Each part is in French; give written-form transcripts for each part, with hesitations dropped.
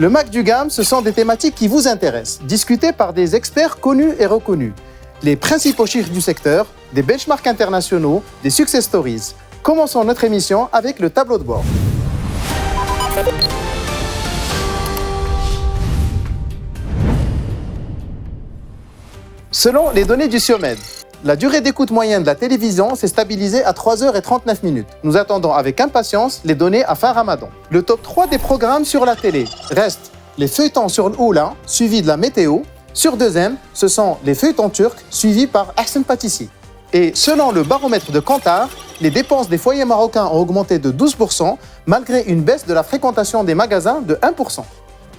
Le Mac du GAM, ce sont des thématiques qui vous intéressent, discutées par des experts connus et reconnus. Les principaux chiffres du secteur, des benchmarks internationaux, des success stories. Commençons notre émission avec le tableau de bord. Selon les données du SIOMED, la durée d'écoute moyenne de la télévision s'est stabilisée à 3h39. Nous attendons avec impatience les données à fin Ramadan. Le top 3 des programmes sur la télé reste les feuilletons sur l'Oula, suivis de la météo. Sur deuxième, ce sont les feuilletons turcs, suivis par Ahsen Pâtissier. Et selon le baromètre de Kantar, les dépenses des foyers marocains ont augmenté de 12%, malgré une baisse de la fréquentation des magasins de 1%.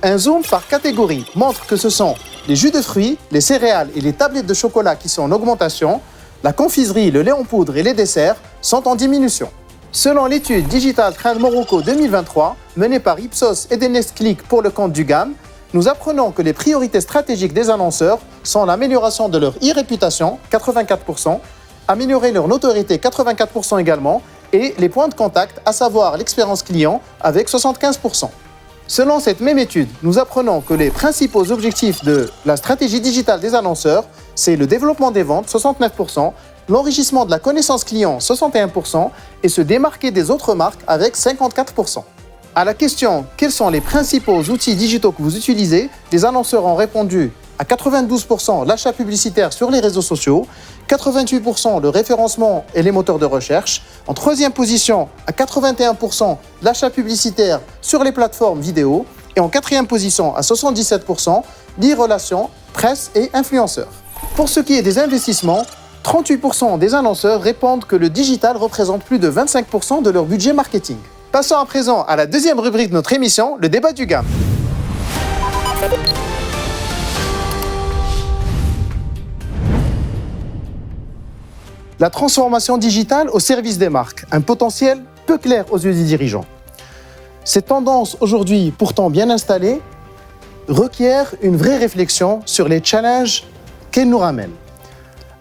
Un zoom par catégorie montre que ce sont les jus de fruits, les céréales et les tablettes de chocolat qui sont en augmentation, la confiserie, le lait en poudre et les desserts sont en diminution. Selon l'étude Digital Trend Morocco 2023, menée par Ipsos et Nest Click pour le compte du GAM, nous apprenons que les priorités stratégiques des annonceurs sont l'amélioration de leur e-réputation, 84%, améliorer leur notoriété, 84% également, et les points de contact, à savoir l'expérience client, avec 75%. Selon cette même étude, nous apprenons que les principaux objectifs de la stratégie digitale des annonceurs, c'est le développement des ventes, 69%, l'enrichissement de la connaissance client, 61%, et se démarquer des autres marques avec 54%. À la question « Quels sont les principaux outils digitaux que vous utilisez ?», les annonceurs ont répondu à 92% l'achat publicitaire sur les réseaux sociaux, 88% le référencement et les moteurs de recherche, en troisième position à 81% l'achat publicitaire sur les plateformes vidéo et en quatrième position à 77% les relations, presse et influenceurs. Pour ce qui est des investissements, 38% des annonceurs répondent que le digital représente plus de 25% de leur budget marketing. Passons à présent à la deuxième rubrique de notre émission, le débat du GAM. La transformation digitale au service des marques, un potentiel peu clair aux yeux des dirigeants. Cette tendance aujourd'hui pourtant bien installée requiert une vraie réflexion sur les challenges qu'elle nous ramène.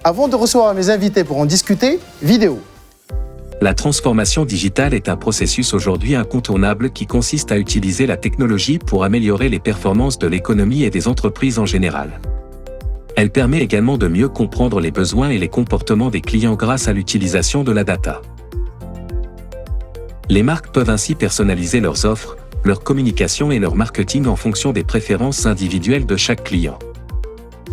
Avant de recevoir mes invités pour en discuter, vidéo. La transformation digitale est un processus aujourd'hui incontournable qui consiste à utiliser la technologie pour améliorer les performances de l'économie et des entreprises en général. Elle permet également de mieux comprendre les besoins et les comportements des clients grâce à l'utilisation de la data. Les marques peuvent ainsi personnaliser leurs offres, leur communication et leur marketing en fonction des préférences individuelles de chaque client.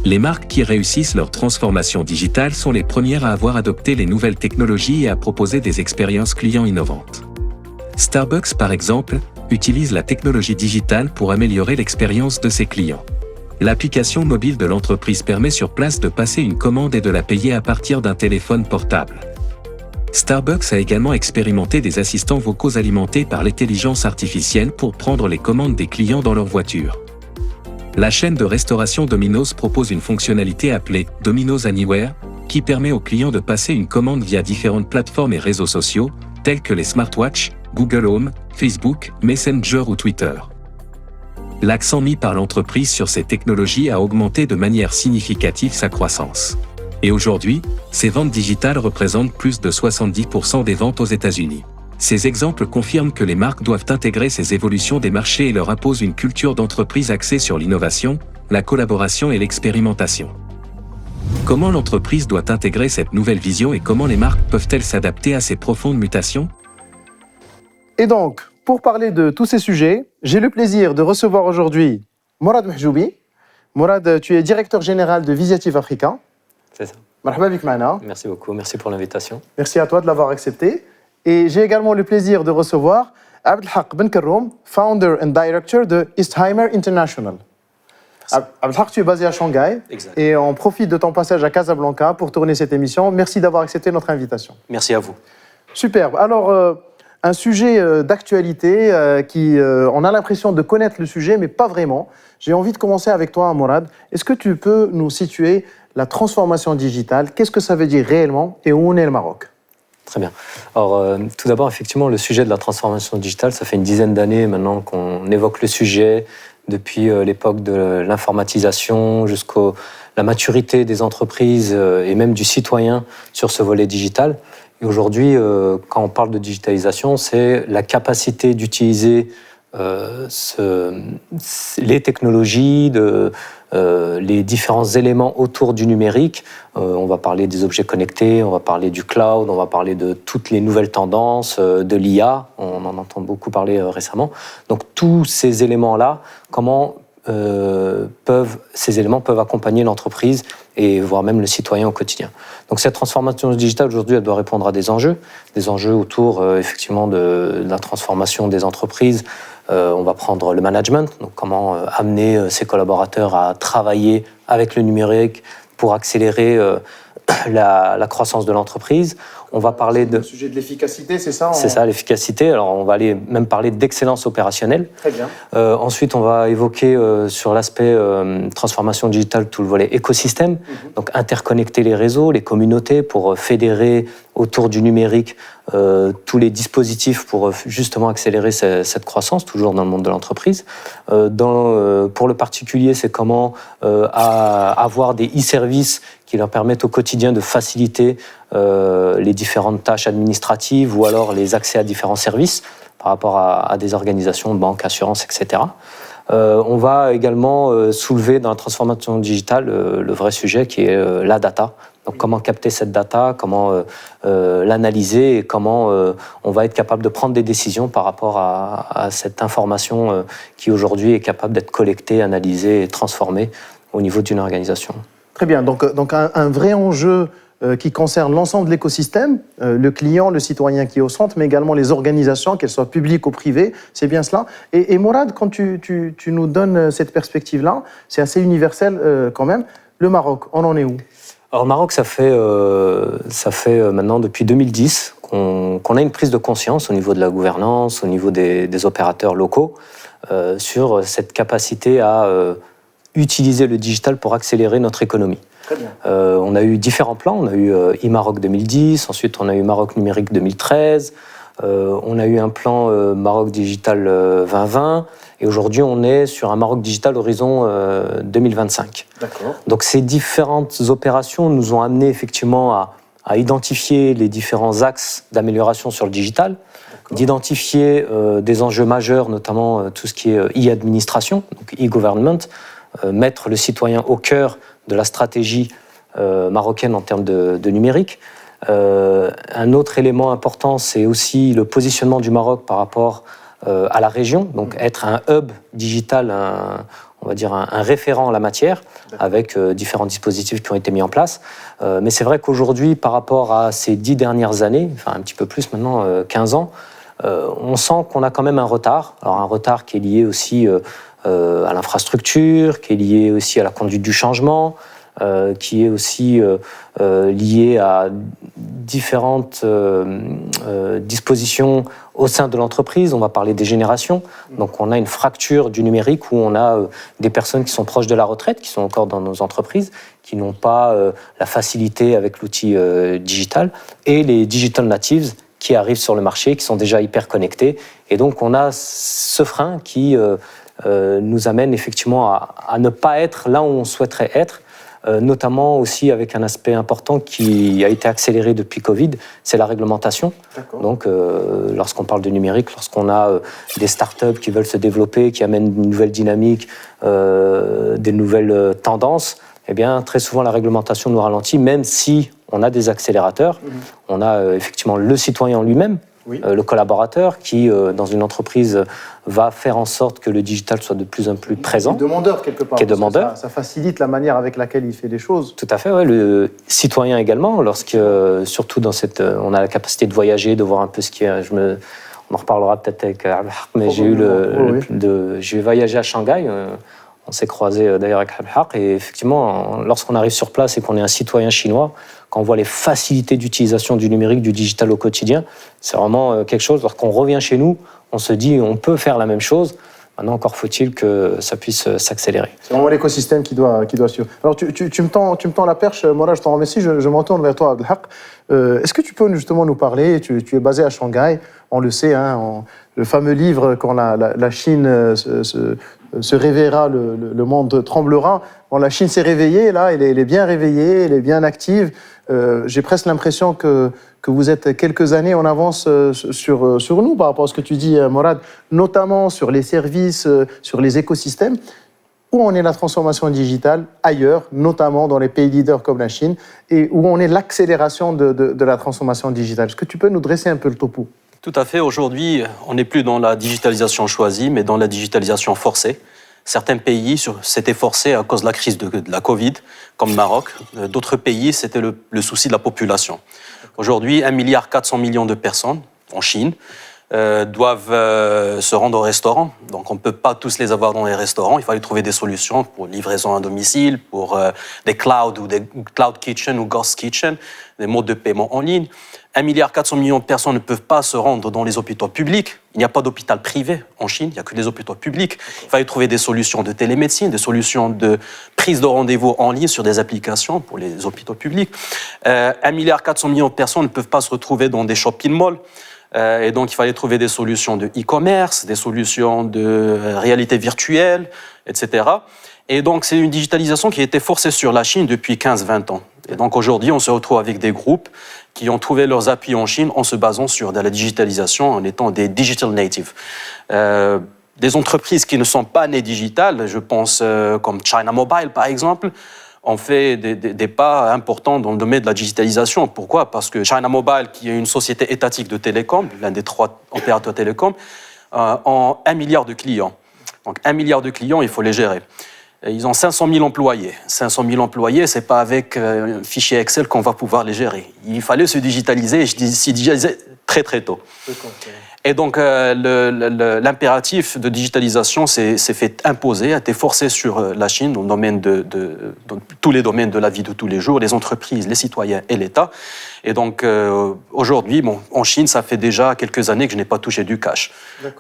Les marques qui réussissent leur transformation digitale sont les premières à avoir adopté les nouvelles technologies et à proposer des expériences clients innovantes. Starbucks, par exemple, utilise la technologie digitale pour améliorer l'expérience de ses clients. L'application mobile de l'entreprise permet sur place de passer une commande et de la payer à partir d'un téléphone portable. Starbucks a également expérimenté des assistants vocaux alimentés par l'intelligence artificielle pour prendre les commandes des clients dans leur voiture. La chaîne de restauration Domino's propose une fonctionnalité appelée Domino's Anywhere, qui permet aux clients de passer une commande via différentes plateformes et réseaux sociaux, tels que les smartwatches, Google Home, Facebook, Messenger ou Twitter. L'accent mis par l'entreprise sur ces technologies a augmenté de manière significative sa croissance. Et aujourd'hui, ces ventes digitales représentent plus de 70% des ventes aux États-Unis. Ces exemples confirment que les marques doivent intégrer ces évolutions des marchés et leur imposent une culture d'entreprise axée sur l'innovation, la collaboration et l'expérimentation. Comment l'entreprise doit intégrer cette nouvelle vision et comment les marques peuvent-elles s'adapter à ces profondes mutations ? Et donc, pour parler de tous ces sujets, j'ai le plaisir de recevoir aujourd'hui Mourad Mahjoubi. Mourad, tu es directeur général de Visiative Africa. C'est ça. Marhaba bik maana. Merci beaucoup, merci pour l'invitation. Merci à toi de l'avoir accepté. Et j'ai également le plaisir de recevoir Abdelhak Ben Karoum, founder and director de Eastheimer International. Abdelhak, tu es basé à Shanghai. Exact. Et on profite de ton passage à Casablanca pour tourner cette émission. Merci d'avoir accepté notre invitation. Merci à vous. Superbe. Alors, un sujet d'actualité on a l'impression de connaître le sujet, mais pas vraiment. J'ai envie de commencer avec toi, Mourad. Est-ce que tu peux nous situer la transformation digitale? Qu'est-ce que ça veut dire réellement et où en est le Maroc? Très bien. Alors, tout d'abord, effectivement, le sujet de la transformation digitale, ça fait une dizaine d'années maintenant qu'on évoque le sujet, depuis l'époque de l'informatisation jusqu'à la maturité des entreprises et même du citoyen sur ce volet digital. Et aujourd'hui, quand on parle de digitalisation, c'est la capacité d'utiliser les technologies, les différents éléments autour du numérique. On va parler des objets connectés, on va parler du cloud, on va parler de toutes les nouvelles tendances, de l'IA, on en entend beaucoup parler récemment. Donc tous ces éléments-là, comment ces éléments peuvent accompagner l'entreprise et voire même le citoyen au quotidien. Donc cette transformation digitale aujourd'hui, elle doit répondre à des enjeux autour effectivement de la transformation des entreprises. On va prendre le management, donc comment amener ses collaborateurs à travailler avec le numérique pour accélérer la croissance de l'entreprise. On va parler le sujet de l'efficacité, c'est ça? C'est ça, l'efficacité. Alors, on va aller même parler d'excellence opérationnelle. Très bien. Ensuite, on va évoquer sur l'aspect transformation digitale tout le volet écosystème. Donc, interconnecter les réseaux, les communautés pour fédérer autour du numérique tous les dispositifs pour justement accélérer cette croissance, toujours dans le monde de l'entreprise. Pour le particulier, c'est comment avoir des e-services qui leur permettent au quotidien de faciliter les différentes tâches administratives ou alors les accès à différents services par rapport à des organisations, banques, assurances, etc. On va également soulever dans la transformation digitale le vrai sujet qui est la data. Donc comment capter cette data, comment l'analyser et comment on va être capable de prendre des décisions par rapport à cette information qui aujourd'hui est capable d'être collectée, analysée et transformée au niveau d'une organisation. Très bien, donc un vrai enjeu qui concerne l'ensemble de l'écosystème, le client, le citoyen qui est au centre, mais également les organisations, qu'elles soient publiques ou privées, c'est bien cela. Et Mourad, quand tu nous donnes cette perspective-là, c'est assez universel quand même. Le Maroc, on en est où? Alors, au Maroc, ça fait maintenant depuis 2010 qu'on a une prise de conscience au niveau de la gouvernance, au niveau des opérateurs locaux, sur cette capacité à utiliser le digital pour accélérer notre économie. Très bien. On a eu différents plans. On a eu e-Maroc 2010, ensuite on a eu Maroc numérique 2013, on a eu un plan Maroc digital 2020, et aujourd'hui on est sur un Maroc digital horizon 2025. D'accord. Donc ces différentes opérations nous ont amené effectivement à identifier les différents axes d'amélioration sur le digital, d'identifier des enjeux majeurs, notamment tout ce qui est e-administration, donc e-government, mettre le citoyen au cœur de la stratégie marocaine en termes de numérique. Un autre élément important, c'est aussi le positionnement du Maroc par rapport à la région, donc être un hub digital, on va dire un référent en la matière, avec différents dispositifs qui ont été mis en place. Mais c'est vrai qu'aujourd'hui, par rapport à ces 10 dernières années, enfin un petit peu plus maintenant, 15 ans, on sent qu'on a quand même un retard. Alors un retard qui est lié aussi à l'infrastructure, qui est lié aussi à la conduite du changement, qui est aussi lié à différentes dispositions au sein de l'entreprise. On va parler des générations. Donc on a une fracture du numérique où on a des personnes qui sont proches de la retraite, qui sont encore dans nos entreprises, qui n'ont pas la facilité avec l'outil digital, et les digital natives qui arrivent sur le marché, qui sont déjà hyper connectés. Et donc on a ce frein qui nous amène effectivement à ne pas être là où on souhaiterait être, notamment aussi avec un aspect important qui a été accéléré depuis Covid, c'est la réglementation. D'accord. Donc lorsqu'on parle de numérique, lorsqu'on a des startups qui veulent se développer, qui amènent une nouvelle dynamique, des nouvelles tendances, eh bien très souvent la réglementation nous ralentit, même si on a des accélérateurs. On a effectivement le citoyen en lui-même, le collaborateur qui, dans une entreprise, va faire en sorte que le digital soit de plus en plus présent. Qui est demandeur quelque part. Qui est demandeur. Ça facilite la manière avec laquelle il fait les choses. Tout à fait, ouais. Le citoyen également, surtout dans on a la capacité de voyager, de voir un peu ce qu'il y a. On en reparlera peut-être avec Abdelhak, mais j'ai voyagé à Shanghai. On s'est croisé d'ailleurs avec Abdelhak, et effectivement, lorsqu'on arrive sur place et qu'on est un citoyen chinois, quand on voit les facilités d'utilisation du numérique, du digital au quotidien, c'est vraiment quelque chose. Lorsqu'on revient chez nous, on se dit on peut faire la même chose. Maintenant, encore faut-il que ça puisse s'accélérer. C'est vraiment l'écosystème qui doit suivre. Alors, tu me tends la perche, Mourad, je t'en remercie. Je m'en tourne vers toi, Abdelhak. Est-ce que tu peux justement nous parler, tu es basé à Shanghai, on le sait, le fameux livre, quand la Chine se réveillera, le monde tremblera. Bon, la Chine s'est réveillée, là, elle est bien réveillée, elle est bien active. J'ai presque l'impression que que vous êtes quelques années en avance sur nous par rapport à ce que tu dis, Morad, notamment sur les services, sur les écosystèmes. Où en est la transformation digitale ailleurs, notamment dans les pays leaders comme la Chine, et où en est l'accélération de la transformation digitale? Est-ce que tu peux nous dresser un peu le topo? Tout à fait. Aujourd'hui, on n'est plus dans la digitalisation choisie, mais dans la digitalisation forcée. Certains pays s'étaient forcés à cause de la crise de la Covid, comme le Maroc. D'autres pays, c'était le souci de la population. Aujourd'hui, 1,4 milliard de personnes en Chine doivent se rendre au restaurant. Donc, on ne peut pas tous les avoir dans les restaurants. Il fallait trouver des solutions pour livraison à domicile, pour des clouds ou des cloud kitchen ou ghost kitchen, des modes de paiement en ligne. 1,4 milliard de personnes ne peuvent pas se rendre dans les hôpitaux publics. Il n'y a pas d'hôpital privé en Chine, il n'y a que des hôpitaux publics. Il fallait trouver des solutions de télémédecine, des solutions de prise de rendez-vous en ligne sur des applications pour les hôpitaux publics. 1,4 milliard de personnes ne peuvent pas se retrouver dans des shopping malls. Et donc, il fallait trouver des solutions de e-commerce, des solutions de réalité virtuelle, etc. Et donc, c'est une digitalisation qui a été forcée sur la Chine depuis 15-20 ans. Et donc, aujourd'hui, on se retrouve avec des groupes qui ont trouvé leurs appuis en Chine en se basant sur de la digitalisation, en étant des digital natives. Des entreprises qui ne sont pas nées digitales, je pense comme China Mobile, par exemple, ont fait des pas importants dans le domaine de la digitalisation. Pourquoi? Parce que China Mobile, qui est une société étatique de télécom, l'un des 3 opérateurs télécoms, ont 1 milliard de clients. Donc 1 milliard de clients, il faut les gérer. Et ils ont 500 000 employés. 500 000 employés, ce n'est pas avec un fichier Excel qu'on va pouvoir les gérer. Il fallait se digitaliser, et s'y digitaliser très très tôt. Et donc, l'impératif de digitalisation s'est fait imposer, a été forcé sur la Chine dans tous les domaines de la vie de tous les jours, les entreprises, les citoyens et l'État. Et donc, aujourd'hui, en Chine, ça fait déjà quelques années que je n'ai pas touché du cash.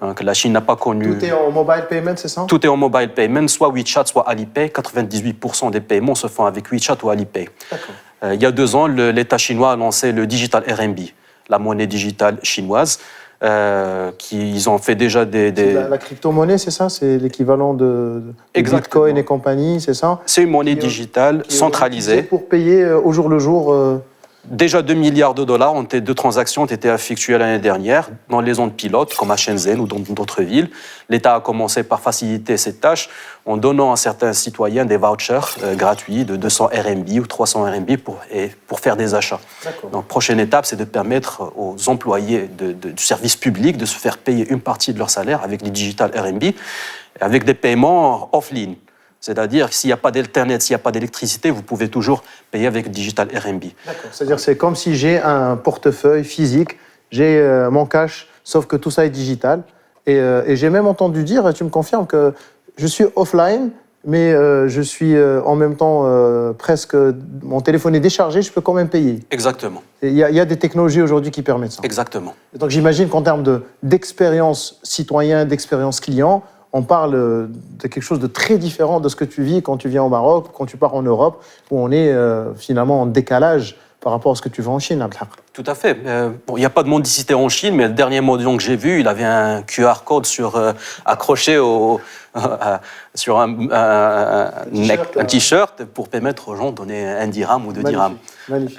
Donc, la Chine n'a pas connu... Tout est en mobile payment, c'est ça? Tout est en mobile payment, soit WeChat, soit Alipay. 98% des paiements se font avec WeChat ou Alipay. Il y a 2 ans, l'État chinois a lancé le Digital RMB, la monnaie digitale chinoise. Ils ont fait déjà La crypto-monnaie, c'est ça? C'est l'équivalent de Bitcoin et compagnie, c'est ça? C'est une monnaie digitale centralisée. Pour payer au jour le jour Déjà 2 milliards de dollars de transactions ont été effectuées l'année dernière dans les zones pilotes, comme à Shenzhen ou dans d'autres villes. L'État a commencé par faciliter cette tâche en donnant à certains citoyens des vouchers gratuits de 200 RMB ou 300 RMB pour faire des achats. Donc, prochaine étape, c'est de permettre aux employés du service public de se faire payer une partie de leur salaire avec les digital RMB, avec des paiements off-ligne. C'est-à-dire que s'il n'y a pas d'Internet, s'il n'y a pas d'électricité, vous pouvez toujours payer avec Digital RMB. D'accord. C'est-à-dire que c'est comme si j'ai un portefeuille physique, j'ai mon cash, sauf que tout ça est digital. Et j'ai même entendu dire, tu me confirmes, que je suis offline, mais je suis en même temps presque... Mon téléphone est déchargé, je peux quand même payer. Exactement. Il y a des technologies aujourd'hui qui permettent ça. Exactement. Et donc j'imagine qu'en termes d'expérience citoyen, d'expérience client, on parle de quelque chose de très différent de ce que tu vis quand tu viens au Maroc, quand tu pars en Europe, où on est finalement en décalage par rapport à ce que tu vois en Chine, Abdelhak. Tout à fait. Il n'y a pas de mendicité en Chine, mais le dernier module que j'ai vu, il avait un QR code accroché sur un t-shirt pour permettre aux gens de donner 1 dirham ou 2 dirhams. Magnifique.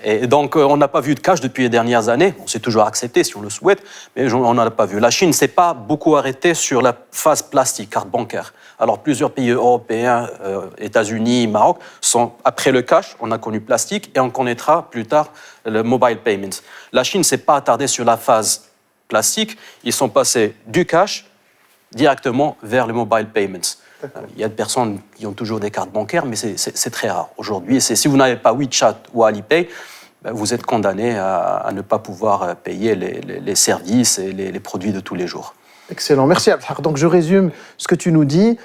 Et donc, on n'a pas vu de cash depuis les dernières années. On s'est toujours accepté si on le souhaite, mais on n'en a pas vu. La Chine ne s'est pas beaucoup arrêtée sur la phase plastique, carte bancaire. Alors, plusieurs pays européens, États-Unis, Maroc, sont après le cash, on a connu plastique et on connaîtra plus tard le mobile payments. La Chine ne s'est pas attardée sur la phase plastique. Ils sont passés du cash directement vers le mobile payments. Il y a des personnes qui ont toujours des cartes bancaires, mais c'est très rare. Aujourd'hui, si vous n'avez pas WeChat ou Alipay, vous êtes condamné à ne pas pouvoir payer les services et les produits de tous les jours. Excellent. Merci, Abdelhak. Donc, je résume ce que tu nous dis.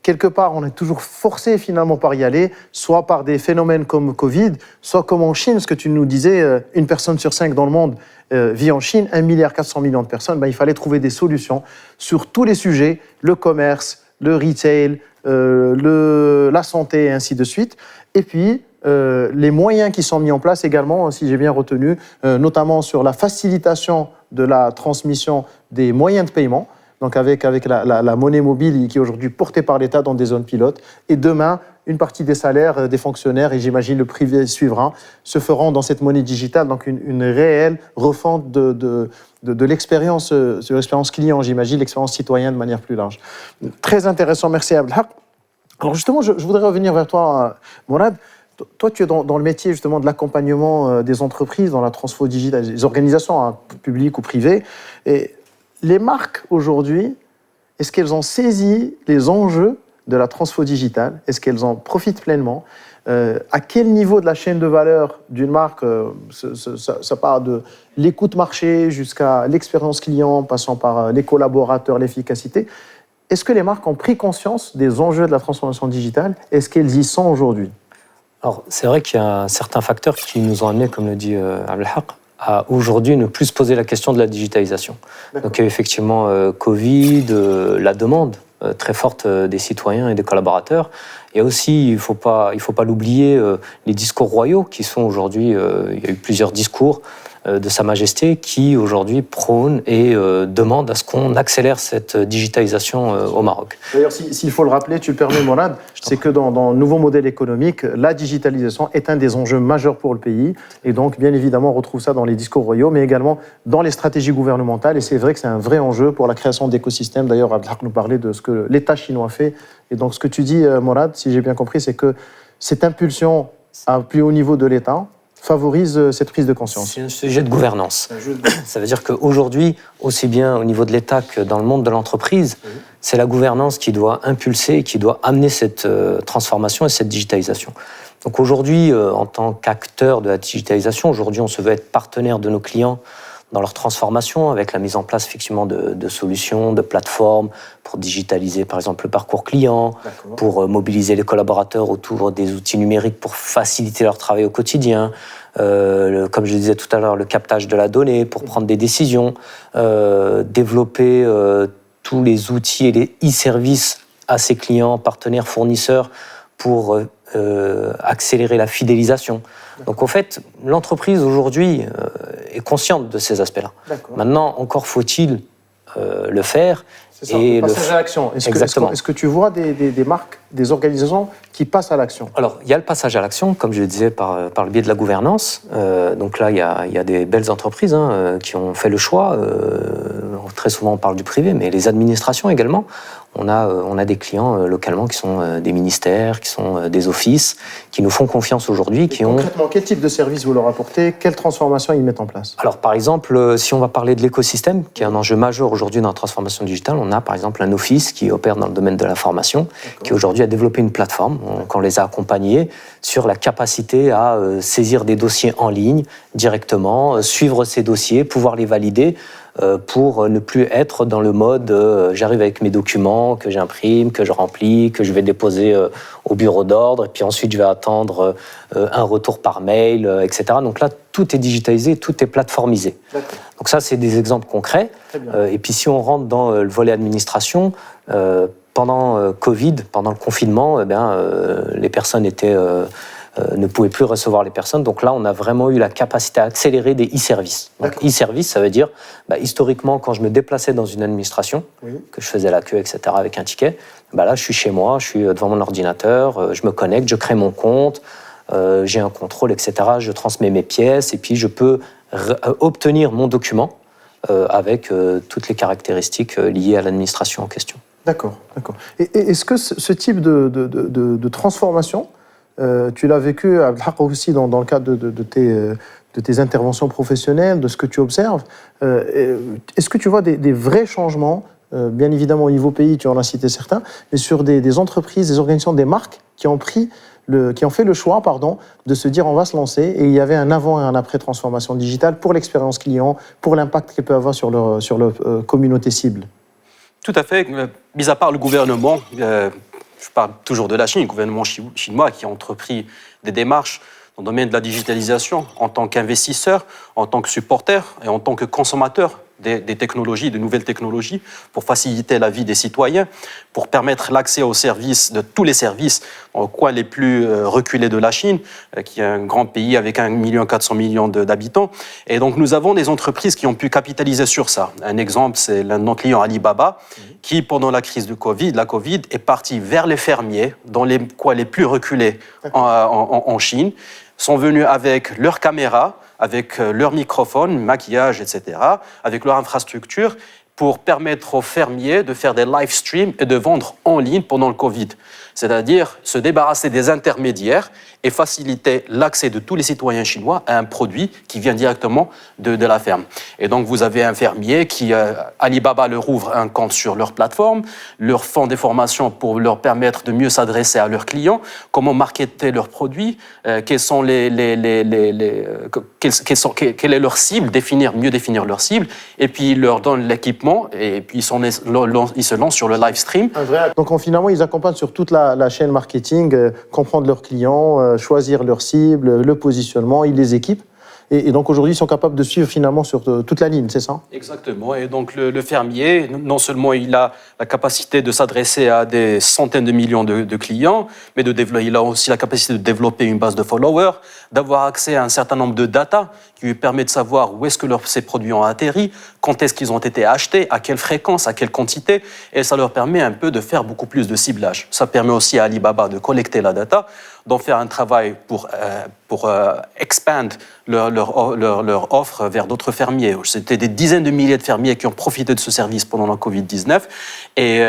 Quelque part, on est toujours forcé finalement par y aller, soit par des phénomènes comme Covid, soit comme en Chine, ce que tu nous disais, 1 personne sur 5 dans le monde vit en Chine, 1,4 milliard de personnes. Il fallait trouver des solutions sur tous les sujets, le commerce, le retail, la santé et ainsi de suite. Et puis, les moyens qui sont mis en place également, si j'ai bien retenu, notamment sur la facilitation de la transmission des moyens de paiement, donc avec la monnaie mobile qui est aujourd'hui portée par l'État dans des zones pilotes, et demain, une partie des salaires des fonctionnaires, et j'imagine le privé suivra, se feront dans cette monnaie digitale, donc une réelle refonte de l'expérience, sur l'expérience client, j'imagine, l'expérience citoyenne de manière plus large. Très intéressant, merci Abdelhak. Alors justement, je voudrais revenir vers toi, Mourad. Toi, tu es dans le métier justement de l'accompagnement des entreprises dans la transfo digitale, des organisations hein, publiques ou privées. Et les marques aujourd'hui, est-ce qu'elles ont saisi les enjeux de la transfo digitale? Est-ce qu'elles en profitent pleinement? À quel niveau de la chaîne de valeur d'une marque, ça part de l'écoute marché jusqu'à l'expérience client, passant par les collaborateurs, l'efficacité. Est-ce que les marques ont pris conscience des enjeux de la transformation digitale? Est-ce qu'elles y sont aujourd'hui? Alors, c'est vrai qu'il y a certains facteurs qui nous ont amenés, comme le dit Abdelhak, à aujourd'hui ne plus se poser la question de la digitalisation. Donc, il y a effectivement Covid, la demande très forte des citoyens et des collaborateurs. Il y a aussi, il faut pas l'oublier, les discours royaux qui sont aujourd'hui, il y a eu plusieurs discours de Sa Majesté qui aujourd'hui prône et demande à ce qu'on accélère cette digitalisation au Maroc. D'ailleurs, s'il faut le rappeler, tu le permets Mourad, c'est que dans le nouveau modèle économique, la digitalisation est un des enjeux majeurs pour le pays. Et donc, bien évidemment, on retrouve ça dans les discours royaux, mais également dans les stratégies gouvernementales. Et c'est vrai que c'est un vrai enjeu pour la création d'écosystèmes. D'ailleurs, Abdelhak nous parlait de ce que l'État chinois fait. Et donc, ce que tu dis, Mourad, si j'ai bien compris, c'est que cette impulsion à plus haut niveau de l'État favorise cette prise de conscience. C'est un sujet de gouvernance. Ça veut dire qu'aujourd'hui, aussi bien au niveau de l'État que dans le monde de l'entreprise, c'est la gouvernance qui doit impulser et qui doit amener cette transformation et cette digitalisation. Donc aujourd'hui, en tant qu'acteur de la digitalisation, aujourd'hui on se veut être partenaire de nos clients dans leur transformation, avec la mise en place effectivement de solutions, de plateformes pour digitaliser par exemple le parcours client, pour mobiliser les collaborateurs autour des outils numériques pour faciliter leur travail au quotidien, comme je le disais tout à l'heure, le captage de la donnée pour prendre des décisions, développer tous les outils et les e-services à ses clients, partenaires, fournisseurs pour accélérer la fidélisation. Donc en fait, l'entreprise aujourd'hui est consciente de ces aspects-là. Maintenant, encore faut-il le faire. C'est ça, et passer à l'action. Est-ce que tu vois des marques, des organisations qui passent à l'action? Alors, il y a le passage à l'action, comme je le disais, par le biais de la gouvernance. Donc là, il y a des belles entreprises qui ont fait le choix. Très souvent, on parle du privé, mais les administrations également. On a des clients localement qui sont des ministères, qui sont des offices, qui nous font confiance aujourd'hui. Concrètement, quel type de service vous leur apportez? Quelle transformation ils mettent en place? Alors, par exemple, si on va parler de l'écosystème, qui est un enjeu majeur aujourd'hui dans la transformation digitale, on a par exemple un office qui opère dans le domaine de l'information, qui aujourd'hui a développé une plateforme, qu'on les a accompagnés sur la capacité à saisir des dossiers en ligne directement, suivre ces dossiers, pouvoir les valider, pour ne plus être dans le mode j'arrive avec mes documents que j'imprime, que je remplis, que je vais déposer au bureau d'ordre et puis ensuite je vais attendre un retour par mail, etc. Donc là, tout est digitalisé, tout est plateformisé. Donc ça, c'est des exemples concrets. Et puis si on rentre dans le volet administration, pendant Covid, pendant le confinement, les personnes ne pouvaient plus recevoir les personnes. Donc là, on a vraiment eu la capacité à accélérer des e-services. Donc e-service, ça veut dire, historiquement, quand je me déplaçais dans une administration, que je faisais la queue, etc., avec un ticket, là, je suis chez moi, je suis devant mon ordinateur, je me connecte, je crée mon compte, j'ai un contrôle, etc., je transmets mes pièces, et puis je peux obtenir mon document avec toutes les caractéristiques liées à l'administration en question. D'accord. Et est-ce que ce type de transformation, tu l'as vécu aussi dans le cadre de tes interventions professionnelles, de ce que tu observes. Est-ce que tu vois des vrais changements, bien évidemment au niveau pays, tu en as cité certains, mais sur des entreprises, des organisations, des marques qui ont fait le choix de se dire on va se lancer, et il y avait un avant et un après transformation digitale pour l'expérience client, pour l'impact qu'elle peut avoir sur leur communauté cible? Tout à fait. Mis à part le gouvernement, je parle toujours de la Chine, le gouvernement chinois qui a entrepris des démarches dans le domaine de la digitalisation en tant qu'investisseur, en tant que supporter et en tant que consommateur des technologies, de nouvelles technologies, pour faciliter la vie des citoyens, pour permettre l'accès aux services, de tous les services, aux coins les plus reculés de la Chine, qui est un grand pays avec 1,4 million d'habitants. Et donc, nous avons des entreprises qui ont pu capitaliser sur ça. Un exemple, c'est l'un de nos clients, Alibaba, qui, pendant la crise de la Covid, est parti vers les fermiers, dans les coins les plus reculés en Chine, sont venus avec leurs caméras, avec leurs microphones, maquillage, etc., avec leur infrastructure, pour permettre aux fermiers de faire des live streams et de vendre en ligne pendant le Covid. C'est-à-dire se débarrasser des intermédiaires et faciliter l'accès de tous les citoyens chinois à un produit qui vient directement de la ferme. Et donc, vous avez un fermier qui, Alibaba leur ouvre un compte sur leur plateforme, leur font des formations pour leur permettre de mieux s'adresser à leurs clients, comment marketer leurs produits, quelle est leur cible, mieux définir leur cible, et puis ils leur donnent l'équipement, et puis ils se lancent sur le live stream. Donc, finalement, ils accompagnent sur toute la chaîne marketing, comprendre leurs clients, choisir leur cible, le positionnement, ils les équipent. Et donc aujourd'hui, ils sont capables de suivre finalement sur toute la ligne, c'est ça? Exactement. Et donc le fermier, non seulement il a la capacité de s'adresser à des centaines de millions de clients, mais il a aussi la capacité de développer une base de followers, d'avoir accès à un certain nombre de data qui lui permet de savoir où est-ce que ces produits ont atterri, quand est-ce qu'ils ont été achetés, à quelle fréquence, à quelle quantité, et ça leur permet un peu de faire beaucoup plus de ciblage. Ça permet aussi à Alibaba de collecter la data, d'en faire un travail pour expand leur offre vers d'autres fermiers. C'était des dizaines de milliers de fermiers qui ont profité de ce service pendant la Covid-19 et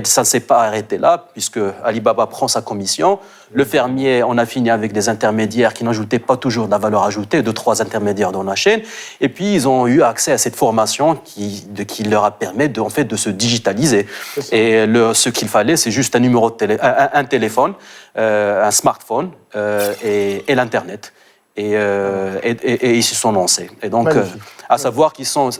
ça ne s'est pas arrêté là puisque Alibaba prend sa commission. Le fermier en a fini avec des intermédiaires qui n'ajoutaient pas toujours de la valeur ajoutée, 2-3 intermédiaires dans la chaîne. Et puis, ils ont eu accès à cette formation qui leur a permis de se digitaliser. Et ce qu'il fallait, c'est juste un numéro de un téléphone, un smartphone et l'Internet. Et ils se sont lancés. Et donc, à savoir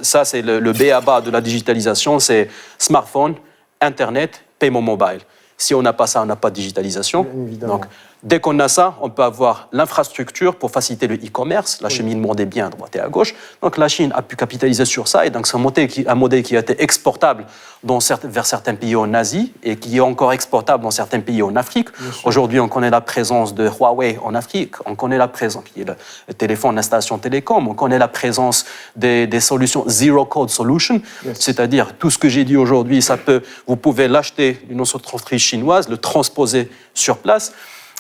ça c'est le b.a.-ba de la digitalisation, c'est smartphone, Internet, paiement mobile. Si on n'a pas ça, on n'a pas de digitalisation. Donc, dès qu'on a ça, on peut avoir l'infrastructure pour faciliter le e-commerce, l'acheminement des biens à droite et à gauche. Donc, la Chine a pu capitaliser sur ça. Et donc, c'est un modèle qui a été exportable vers certains pays en Asie et qui est encore exportable dans certains pays en Afrique. Aujourd'hui, on connaît la présence de Huawei en Afrique. On connaît la présence, qui est le téléphone, l'installation télécom. On connaît la présence des solutions Zero Code Solution. C'est-à-dire, tout ce que j'ai dit aujourd'hui, vous pouvez l'acheter d'une autre entreprise chinoise, le transposer sur place.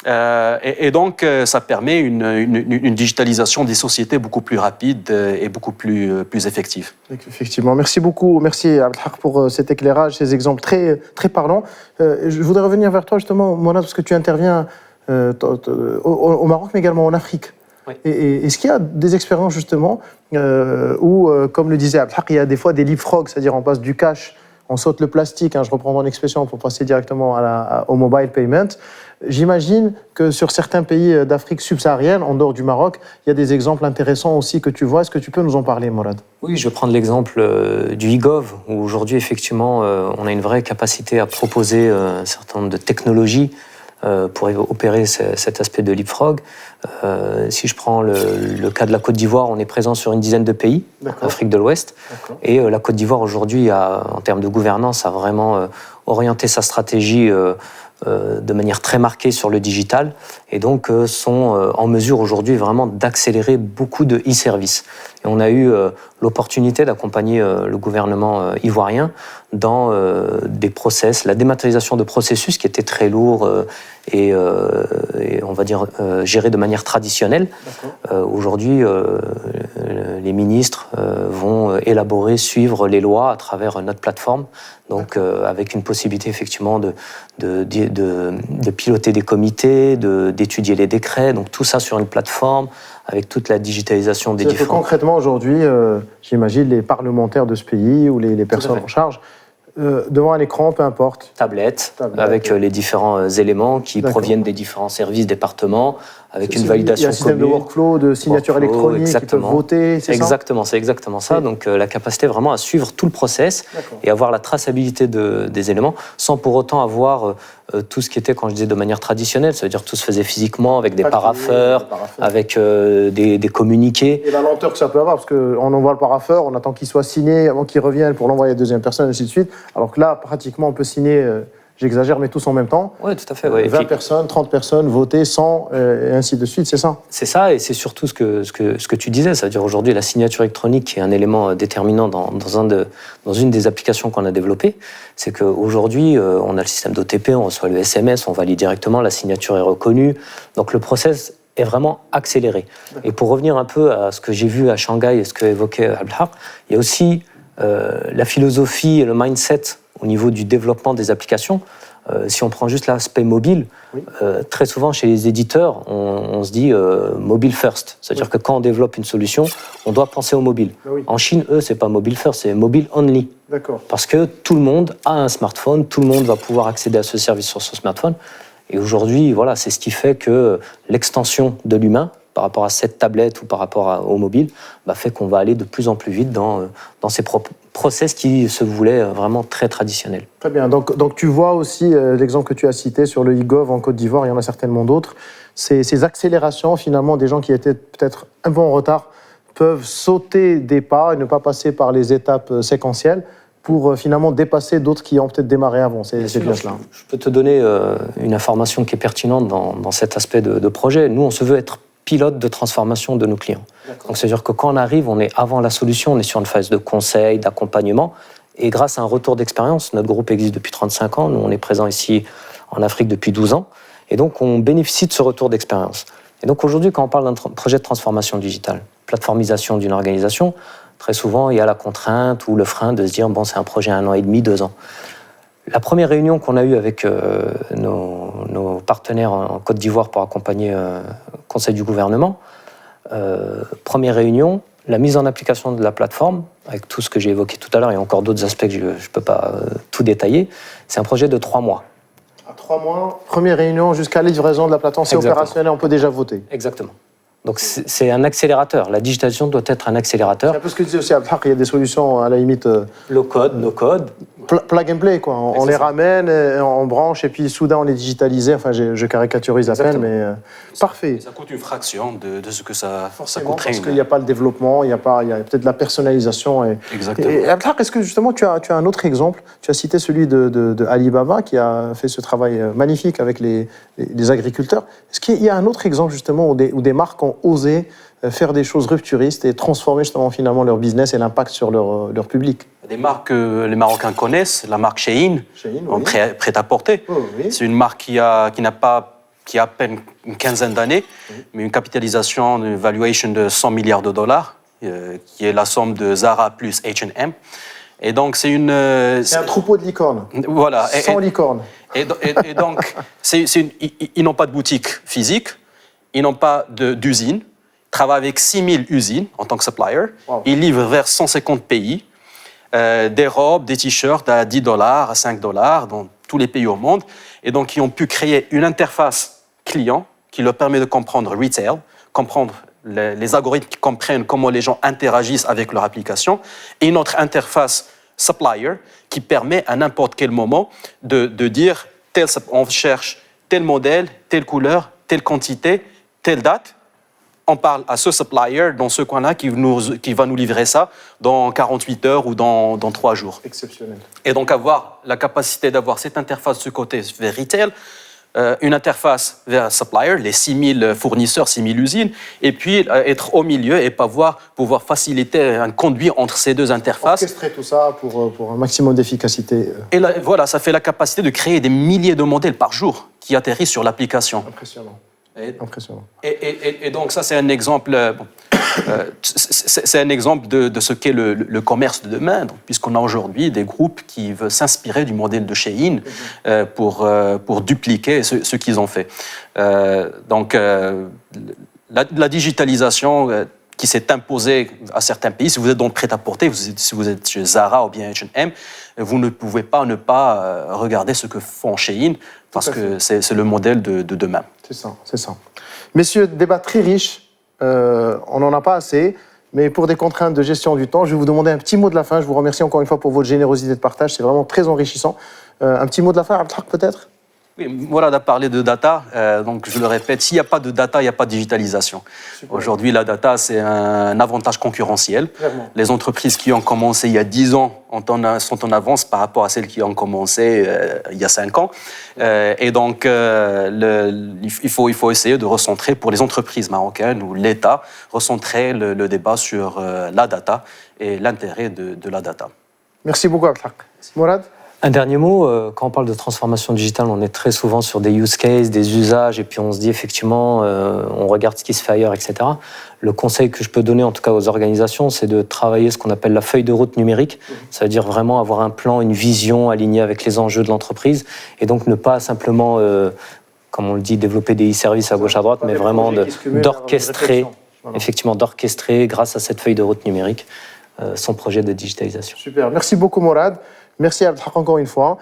Et donc, ça permet une digitalisation des sociétés beaucoup plus rapide et beaucoup plus effective. Effectivement. Merci beaucoup. Merci Abdelhak pour cet éclairage, ces exemples très, très parlants. Je voudrais revenir vers toi justement, Mourad, parce que tu interviens au Maroc, mais également en Afrique. Oui. Et est-ce qu'il y a des expériences justement où, comme le disait Abdelhak, il y a des fois des leapfrogs, c'est-à-dire on passe du cash, on saute le plastique, je reprends ton expression, pour passer directement au mobile payment. J'imagine que sur certains pays d'Afrique subsaharienne, en dehors du Maroc, il y a des exemples intéressants aussi que tu vois. Est-ce que tu peux nous en parler, Mourad? Oui, je vais prendre l'exemple du e-gov, où aujourd'hui, effectivement, on a une vraie capacité à proposer un certain nombre de technologies pour opérer cet aspect de leapfrog. Si je prends le cas de la Côte d'Ivoire, on est présent sur une dizaine de pays, en Afrique de l'Ouest. Et la Côte d'Ivoire, aujourd'hui, en termes de gouvernance, a vraiment orienté sa stratégie de manière très marquée sur le digital et donc sont en mesure aujourd'hui vraiment d'accélérer beaucoup de e-services. Et on a eu l'opportunité d'accompagner le gouvernement ivoirien dans des process, la dématérialisation de processus qui étaient très lourds et on va dire gérés de manière traditionnelle. Aujourd'hui, les ministres vont élaborer, suivre les lois à travers notre plateforme, donc avec une possibilité effectivement de piloter des comités, d'étudier les décrets, donc tout ça sur une plateforme avec toute la digitalisation des différents... Concrètement, aujourd'hui, j'imagine les parlementaires de ce pays ou les personnes en charge, devant un écran, peu importe. Tablette. Avec les différents éléments qui proviennent des différents services, départements, avec une validation commune. Il y a un système de workflow, de signature électronique, qui peuvent voter, c'est ça? Exactement, c'est exactement ça. Donc la capacité vraiment à suivre tout le process et avoir la traçabilité des éléments sans pour autant avoir tout ce qui était, quand je disais, de manière traditionnelle. Ça veut dire que tout se faisait physiquement avec des parapheurs, avec des communiqués. Et la lenteur que ça peut avoir, parce qu'on envoie le parapheur, on attend qu'il soit signé avant qu'il revienne pour l'envoyer à la deuxième personne, et ainsi de suite. Alors que là, pratiquement, on peut signer... J'exagère, mais tous en même temps. Oui, tout à fait. Ouais. 20 personnes, 30 personnes, voter, 100, et ainsi de suite, c'est ça? C'est ça, et c'est surtout ce que tu disais. C'est-à-dire aujourd'hui, la signature électronique, qui est un élément déterminant dans une des applications qu'on a développées, c'est qu'aujourd'hui, on a le système d'OTP, on reçoit le SMS, on valide directement, la signature est reconnue. Donc le process est vraiment accéléré. Et pour revenir un peu à ce que j'ai vu à Shanghai et ce que évoquait Abdelhak, il y a aussi la philosophie et le mindset au niveau du développement des applications. Si on prend juste l'aspect mobile, très souvent chez les éditeurs, on se dit mobile first. C'est-à-dire que quand on développe une solution, on doit penser au mobile. En Chine, eux, c'est pas mobile first, c'est mobile only. Parce que tout le monde a un smartphone, tout le monde va pouvoir accéder à ce service sur son smartphone. Et aujourd'hui, voilà, c'est ce qui fait que l'extension de l'humain, par rapport à cette tablette ou par rapport au mobile, fait qu'on va aller de plus en plus vite dans ces process qui se voulaient vraiment très traditionnels. Très bien. Donc tu vois aussi l'exemple que tu as cité sur le e-gov en Côte d'Ivoire, il y en a certainement d'autres. Ces accélérations, finalement, des gens qui étaient peut-être un peu en retard peuvent sauter des pas et ne pas passer par les étapes séquentielles pour finalement dépasser d'autres qui ont peut-être démarré avant. C'est bien cela. Je peux te donner une information qui est pertinente dans cet aspect de projet. Nous, on se veut être pilote de transformation de nos clients. Donc, c'est-à-dire que quand on arrive, on est avant la solution, on est sur une phase de conseil, d'accompagnement, et grâce à un retour d'expérience, notre groupe existe depuis 35 ans, nous on est présent ici en Afrique depuis 12 ans, et donc on bénéficie de ce retour d'expérience. Et donc aujourd'hui, quand on parle d'un projet de transformation digitale, plateformisation d'une organisation, très souvent il y a la contrainte ou le frein de se dire, bon, c'est un projet 1 an et demi, 2 ans. La première réunion qu'on a eue avec nos partenaires en Côte d'Ivoire pour accompagner le Conseil du gouvernement, première réunion, la mise en application de la plateforme, avec tout ce que j'ai évoqué tout à l'heure, et encore d'autres aspects que je ne peux pas tout détailler, c'est un projet de 3 mois. À 3 mois, première réunion jusqu'à la livraison de la plateforme, c'est opérationnel, on peut déjà voter. Exactement. Donc c'est un accélérateur. La digitalisation doit être un accélérateur. C'est un peu ce que disait aussi Abdelhak, il y a des solutions à la limite... Low code, no code. Plug and play, quoi. On les ramène, on branche, et puis soudain on est digitalisé. Enfin, je caricaturise à peine, mais parfait. Ça coûte une fraction de ce que ça coûterait. Parce qu'il n'y a pas le développement, il y a peut-être la personnalisation. Exactement. Et Abdelhak, est-ce que justement tu as un autre exemple? Tu as cité celui de Alibaba qui a fait ce travail magnifique avec les agriculteurs. Est-ce qu'il y a un autre exemple justement où des marques ont osé faire des choses rupturistes et transformer justement finalement leur business et l'impact sur leur public? Des marques que les Marocains connaissent, la marque Shein, oui. prêt-à-porter. Oh, oui. C'est une marque qui a à peine une quinzaine d'années, mais une capitalisation, une valuation de 100 milliards de dollars, qui est la somme de Zara plus H&M. Et donc c'est un troupeau de licornes. Voilà. 100 licornes. Et donc ils n'ont pas de boutique physique, ils n'ont pas d'usine. Ils travaillent avec 6000 usines en tant que supplier. Wow. Ils livrent vers 150 pays. Des robes, des t-shirts à $10, à $5 dans tous les pays au monde. Et donc, ils ont pu créer une interface client qui leur permet de comprendre retail, comprendre les algorithmes qui comprennent comment les gens interagissent avec leur application, et une autre interface supplier qui permet à n'importe quel moment de dire on cherche tel modèle, telle couleur, telle quantité, telle date. On parle à ce supplier dans ce coin-là qui va nous livrer ça dans 48 heures ou dans 3 jours. Exceptionnel. Et donc avoir la capacité d'avoir cette interface de ce côté vers retail, une interface vers supplier, les 6000 fournisseurs, 6000 usines, et puis être au milieu et pouvoir faciliter un conduit entre ces deux interfaces. Orchestrer tout ça pour un maximum d'efficacité. Et là, voilà, ça fait la capacité de créer des milliers de modèles par jour qui atterrissent sur l'application. Impressionnant. Impressionnant. Et donc ça, c'est un exemple, c'est un exemple de ce qu'est le commerce de demain, puisqu'on a aujourd'hui des groupes qui veulent s'inspirer du modèle de Shein pour dupliquer ce qu'ils ont fait. Donc la digitalisation qui s'est imposé à certains pays. Si vous êtes dans le prêt-à-porter, si vous êtes chez Zara ou bien H&M, vous ne pouvez pas ne pas regarder ce que font Shein, parce que c'est le modèle de demain. C'est ça, c'est ça. Messieurs, débat très riche, on n'en a pas assez, mais pour des contraintes de gestion du temps, je vais vous demander un petit mot de la fin. Je vous remercie encore une fois pour votre générosité de partage, c'est vraiment très enrichissant. Un petit mot de la fin, Abdelhak, peut-être? Oui, Mourad a parlé de data, donc je le répète, s'il n'y a pas de data, il n'y a pas de digitalisation. Aujourd'hui, la data, c'est un avantage concurrentiel. Clairement. Les entreprises qui ont commencé il y a 10 ans sont en avance par rapport à celles qui ont commencé il y a 5 ans. Et donc, il faut essayer de recentrer pour les entreprises marocaines ou l'État, recentrer le débat sur la data et l'intérêt de la data. Merci beaucoup, Abdelhak. Mourad? Un dernier mot, quand on parle de transformation digitale, on est très souvent sur des use cases, des usages, et puis on se dit effectivement, on regarde ce qui se fait ailleurs, etc. Le conseil que je peux donner en tout cas aux organisations, c'est de travailler ce qu'on appelle la feuille de route numérique. Ça veut dire vraiment avoir un plan, une vision alignée avec les enjeux de l'entreprise, et donc ne pas simplement, comme on le dit, développer des e-services à gauche à droite, mais vraiment d'orchestrer, effectivement, d'orchestrer grâce à cette feuille de route numérique son projet de digitalisation. Super, merci beaucoup Mourad. Merci Abdelhak encore une fois.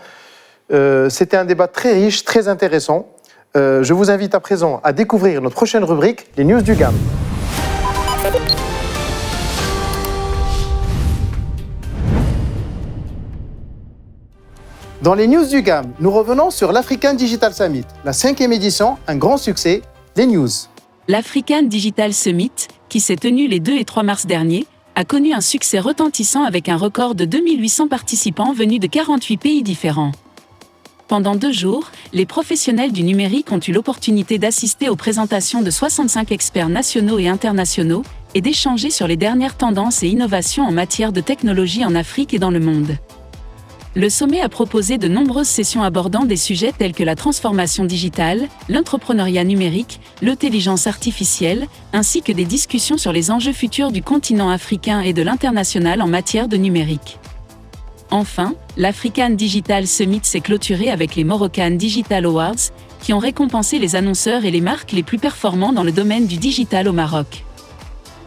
C'était un débat très riche, très intéressant. Je vous invite à présent à découvrir notre prochaine rubrique, les news du GAM. Dans les news du GAM, nous revenons sur l'African Digital Summit, la 5e édition, un grand succès, les news. L'African Digital Summit, qui s'est tenu les 2 et 3 mars dernier, a connu un succès retentissant avec un record de 2800 participants venus de 48 pays différents. Pendant 2 jours, les professionnels du numérique ont eu l'opportunité d'assister aux présentations de 65 experts nationaux et internationaux et d'échanger sur les dernières tendances et innovations en matière de technologie en Afrique et dans le monde. Le sommet a proposé de nombreuses sessions abordant des sujets tels que la transformation digitale, l'entrepreneuriat numérique, l'intelligence artificielle, ainsi que des discussions sur les enjeux futurs du continent africain et de l'international en matière de numérique. Enfin, l'African Digital Summit s'est clôturé avec les Moroccan Digital Awards, qui ont récompensé les annonceurs et les marques les plus performants dans le domaine du digital au Maroc.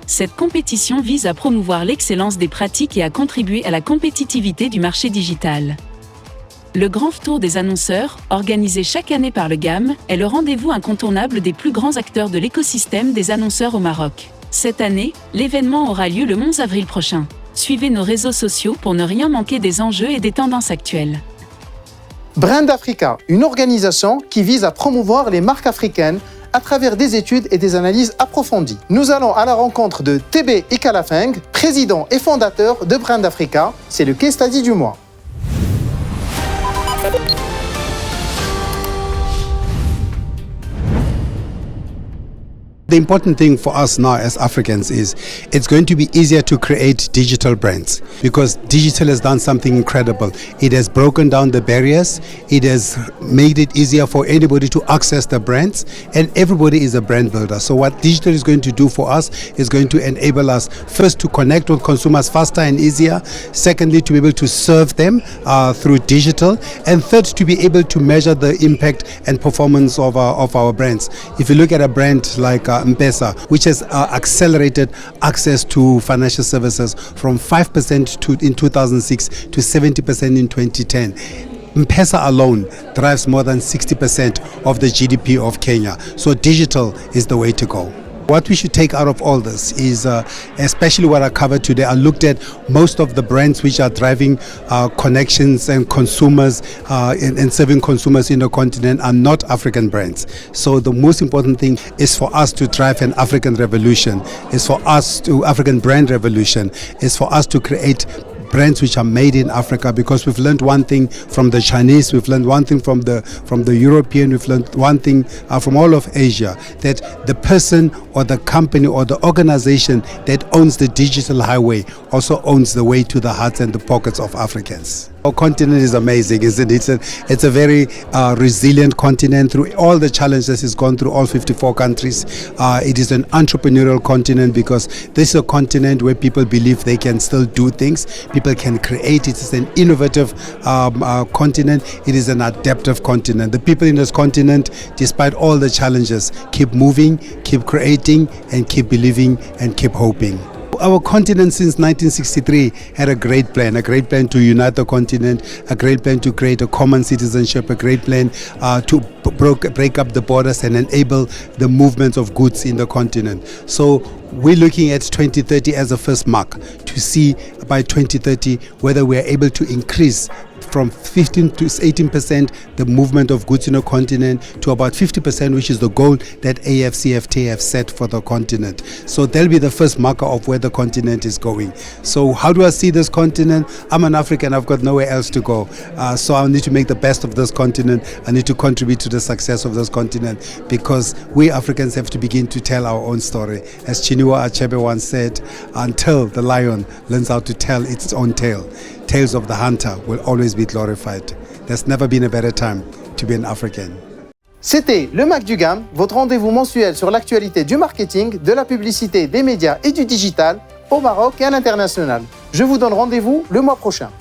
Cette compétition vise à promouvoir l'excellence des pratiques et à contribuer à la compétitivité du marché digital. Le Grand Tour des annonceurs, organisé chaque année par le GAM, est le rendez-vous incontournable des plus grands acteurs de l'écosystème des annonceurs au Maroc. Cette année, l'événement aura lieu le 11 avril prochain. Suivez nos réseaux sociaux pour ne rien manquer des enjeux et des tendances actuelles. Brand Africa, une organisation qui vise à promouvoir les marques africaines à travers des études et des analyses approfondies. Nous allons à la rencontre de TB Ikalafeng, président et fondateur de Brand Africa. C'est le case study du mois. The important thing for us now as Africans is it's going to be easier to create digital brands because digital has done something incredible. It has broken down the barriers. It has made it easier for anybody to access the brands, and everybody is a brand builder. So what digital is going to do for us is going to enable us first to connect with consumers faster and easier. Secondly, to be able to serve them through digital, and third, to be able to measure the impact and performance of our brands. If you look at a brand like M-Pesa, which has accelerated access to financial services from 5% in 2006 to 70% in 2010. M-Pesa alone drives more than 60% of the GDP of Kenya. So digital is the way to go. What we should take out of all this is, especially what I covered today, I looked at most of the brands which are driving connections and consumers and serving consumers in the continent are not African brands. So the most important thing is for us to drive an African revolution, African brand revolution, is for us to create brands which are made in Africa, because we've learned one thing from the Chinese, we've learned one thing from the European, we've learned one thing from all of Asia, that the person or the company or the organization that owns the digital highway also owns the way to the hearts and the pockets of Africans. Our continent is amazing, isn't it? It's a very resilient continent through all the challenges it's gone through, all 54 countries. It is an entrepreneurial continent because this is a continent where people believe they can still do things. People can create. It is an innovative continent. It is an adaptive continent. The people in this continent, despite all the challenges, keep moving, keep creating, and keep believing and keep hoping. Our continent since 1963 had a great plan to unite the continent, a great plan to create a common citizenship, a great plan to break up the borders and enable the movements of goods in the continent. So we're looking at 2030 as a first mark to see by 2030 whether we are able to increase from 15 to 18% the movement of goods in the continent to about 50%, which is the goal that AFCFTA have set for the continent. So that'll be the first marker of where the continent is going. So how do I see this continent? I'm an African, I've got nowhere else to go. So I need to make the best of this continent. I need to contribute to the success of this continent because we Africans have to begin to tell our own story. As Chinua Achebe once said, until the lion learns how to tell its own tale, tales of the hunter will always be glorified. There's never been a better time to be an African. C'était le Mac du GAM, votre rendez-vous mensuel sur l'actualité du marketing, de la publicité, des médias et du digital au Maroc et à l'international. Je vous donne rendez-vous le mois prochain.